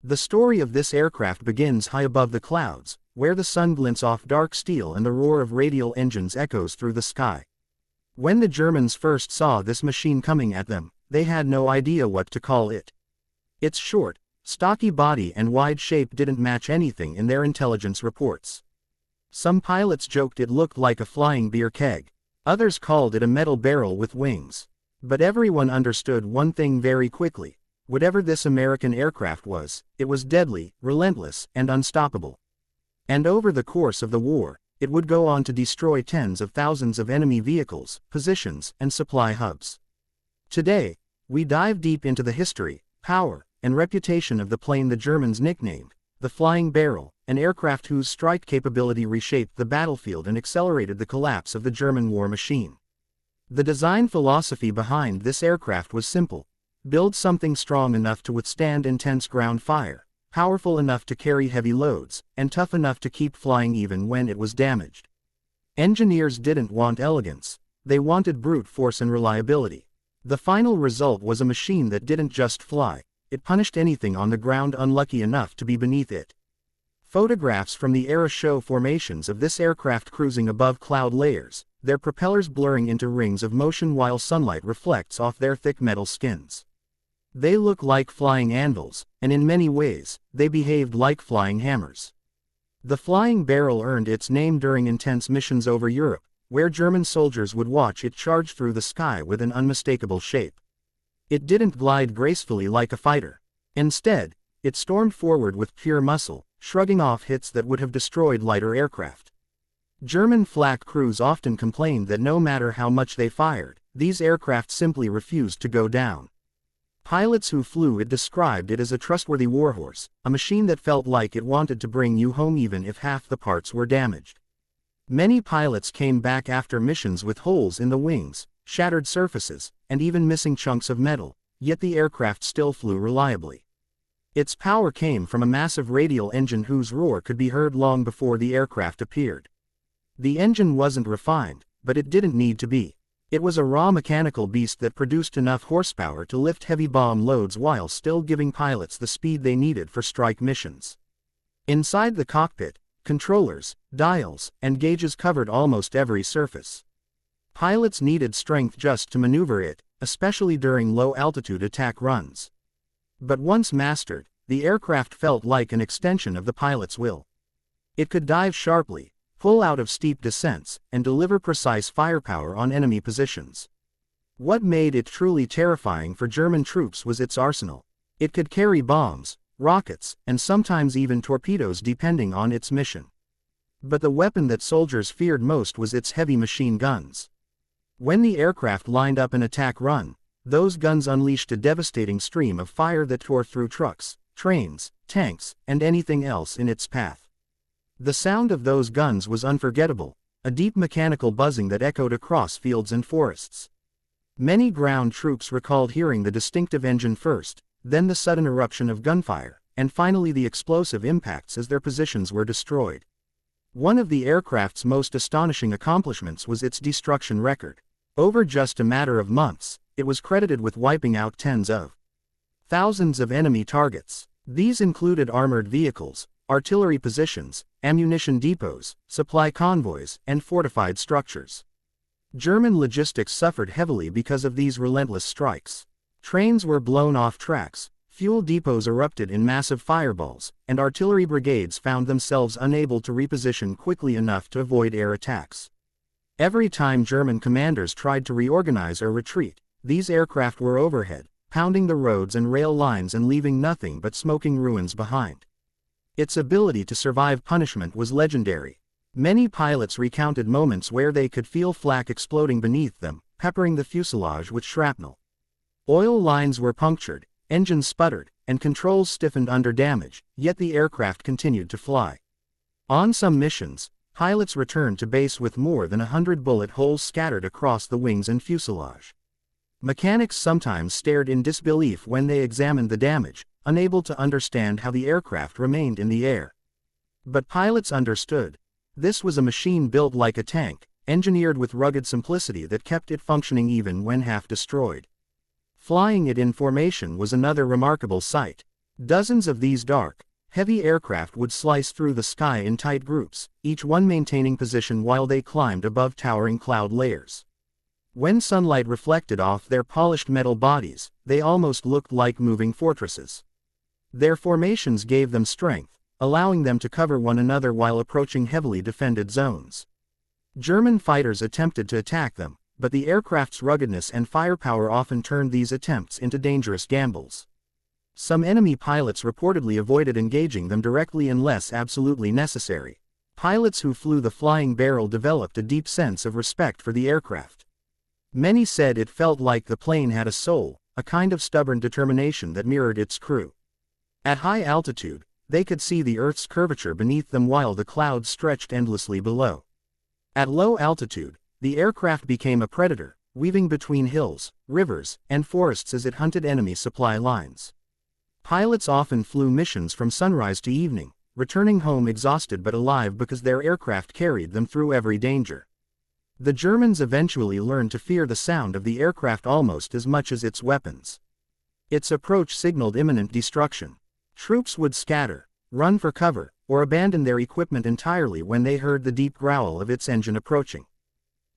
The story of this aircraft begins high above the clouds, where the sun glints off dark steel and the roar of radial engines echoes through the sky. When the Germans first saw this machine coming at them, they had no idea what to call it. Its short, stocky body and wide shape didn't match anything in their intelligence reports. Some pilots joked it looked like a flying beer keg. Others called it a metal barrel with wings. But everyone understood one thing very quickly. Whatever this American aircraft was, it was deadly, relentless, and unstoppable. And over the course of the war, it would go on to destroy tens of thousands of enemy vehicles, positions, and supply hubs. Today, we dive deep into the history, power, and reputation of the plane the Germans nicknamed the Flying Barrel, an aircraft whose strike capability reshaped the battlefield and accelerated the collapse of the German war machine. The design philosophy behind this aircraft was simple: build something strong enough to withstand intense ground fire, powerful enough to carry heavy loads, and tough enough to keep flying even when it was damaged. Engineers didn't want elegance, they wanted brute force and reliability. The final result was a machine that didn't just fly, it punished anything on the ground unlucky enough to be beneath it. Photographs from the era show formations of this aircraft cruising above cloud layers, their propellers blurring into rings of motion while sunlight reflects off their thick metal skins. They look like flying anvils, and in many ways, they behaved like flying hammers. The Flying Barrel earned its name during intense missions over Europe, where German soldiers would watch it charge through the sky with an unmistakable shape. It didn't glide gracefully like a fighter. Instead, it stormed forward with pure muscle, shrugging off hits that would have destroyed lighter aircraft. German flak crews often complained that no matter how much they fired, these aircraft simply refused to go down. Pilots who flew it described it as a trustworthy warhorse, a machine that felt like it wanted to bring you home even if half the parts were damaged. Many pilots came back after missions with holes in the wings, shattered surfaces, and even missing chunks of metal, yet the aircraft still flew reliably. Its power came from a massive radial engine whose roar could be heard long before the aircraft appeared. The engine wasn't refined, but it didn't need to be. It was a raw mechanical beast that produced enough horsepower to lift heavy bomb loads while still giving pilots the speed they needed for strike missions. Inside the cockpit, controllers, dials, and gauges covered almost every surface. Pilots needed strength just to maneuver it, especially during low-altitude attack runs. But once mastered, the aircraft felt like an extension of the pilot's will. It could dive sharply, pull out of steep descents, and deliver precise firepower on enemy positions. What made it truly terrifying for German troops was its arsenal. It could carry bombs, rockets, and sometimes even torpedoes depending on its mission. But the weapon that soldiers feared most was its heavy machine guns. When the aircraft lined up an attack run, those guns unleashed a devastating stream of fire that tore through trucks, trains, tanks, and anything else in its path. The sound of those guns was unforgettable, a deep mechanical buzzing that echoed across fields and forests. Many ground troops recalled hearing the distinctive engine first, then the sudden eruption of gunfire, and finally the explosive impacts as their positions were destroyed. One of the aircraft's most astonishing accomplishments was its destruction record. Over just a matter of months, it was credited with wiping out tens of thousands of enemy targets. These included armored vehicles, artillery positions, ammunition depots, supply convoys, and fortified structures. German logistics suffered heavily because of these relentless strikes. Trains were blown off tracks, fuel depots erupted in massive fireballs, and artillery brigades found themselves unable to reposition quickly enough to avoid air attacks. Every time German commanders tried to reorganize or retreat, these aircraft were overhead, pounding the roads and rail lines and leaving nothing but smoking ruins behind. Its ability to survive punishment was legendary. Many pilots recounted moments where they could feel flak exploding beneath them, peppering the fuselage with shrapnel. Oil lines were punctured, engines sputtered, and controls stiffened under damage, yet the aircraft continued to fly. On some missions, pilots returned to base with more than 100 bullet holes scattered across the wings and fuselage. Mechanics sometimes stared in disbelief when they examined the damage, unable to understand how the aircraft remained in the air. But pilots understood. This was a machine built like a tank, engineered with rugged simplicity that kept it functioning even when half destroyed. Flying it in formation was another remarkable sight. Dozens of these dark, heavy aircraft would slice through the sky in tight groups, each one maintaining position while they climbed above towering cloud layers. When sunlight reflected off their polished metal bodies, they almost looked like moving fortresses. Their formations gave them strength, allowing them to cover one another while approaching heavily defended zones. German fighters attempted to attack them, but the aircraft's ruggedness and firepower often turned these attempts into dangerous gambles. Some enemy pilots reportedly avoided engaging them directly unless absolutely necessary. Pilots who flew the Flying Barrel developed a deep sense of respect for the aircraft. Many said it felt like the plane had a soul, a kind of stubborn determination that mirrored its crew. At high altitude, they could see the Earth's curvature beneath them while the clouds stretched endlessly below. At low altitude, the aircraft became a predator, weaving between hills, rivers, and forests as it hunted enemy supply lines. Pilots often flew missions from sunrise to evening, returning home exhausted but alive because their aircraft carried them through every danger. The Germans eventually learned to fear the sound of the aircraft almost as much as its weapons. Its approach signaled imminent destruction. Troops would scatter, run for cover, or abandon their equipment entirely when they heard the deep growl of its engine approaching.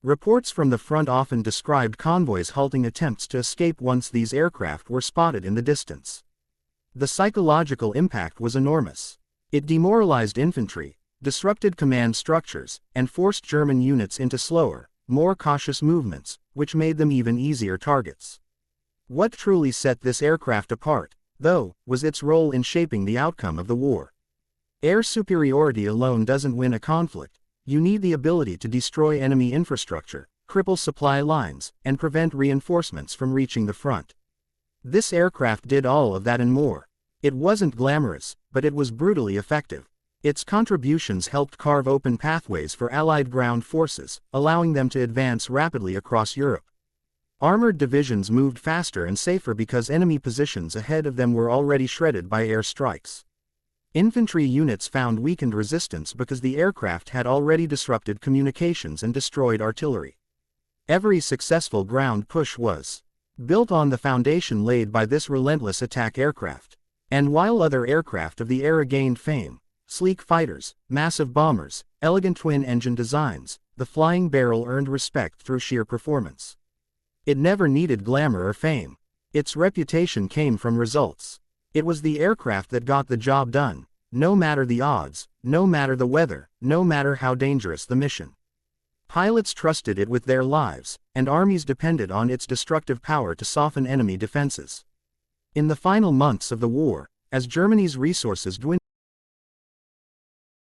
Reports from the front often described convoys halting attempts to escape once these aircraft were spotted in the distance. The psychological impact was enormous. It demoralized infantry, disrupted command structures, and forced German units into slower, more cautious movements, which made them even easier targets. What truly set this aircraft apart, though, was its role in shaping the outcome of the war. Air superiority alone doesn't win a conflict. You need the ability to destroy enemy infrastructure, cripple supply lines, and prevent reinforcements from reaching the front. This aircraft did all of that and more. It wasn't glamorous, but it was brutally effective. Its contributions helped carve open pathways for Allied ground forces, allowing them to advance rapidly across Europe. Armored divisions moved faster and safer because enemy positions ahead of them were already shredded by air strikes. Infantry units found weakened resistance because the aircraft had already disrupted communications and destroyed artillery. Every successful ground push was built on the foundation laid by this relentless attack aircraft. And while other aircraft of the era gained fame, sleek fighters, massive bombers, elegant twin-engine designs, the Flying Barrel earned respect through sheer performance. It never needed glamour or fame. Its reputation came from results. It was the aircraft that got the job done, no matter the odds, no matter the weather, no matter how dangerous the mission. Pilots trusted it with their lives, and armies depended on its destructive power to soften enemy defenses. In the final months of the war, as Germany's resources dwindled,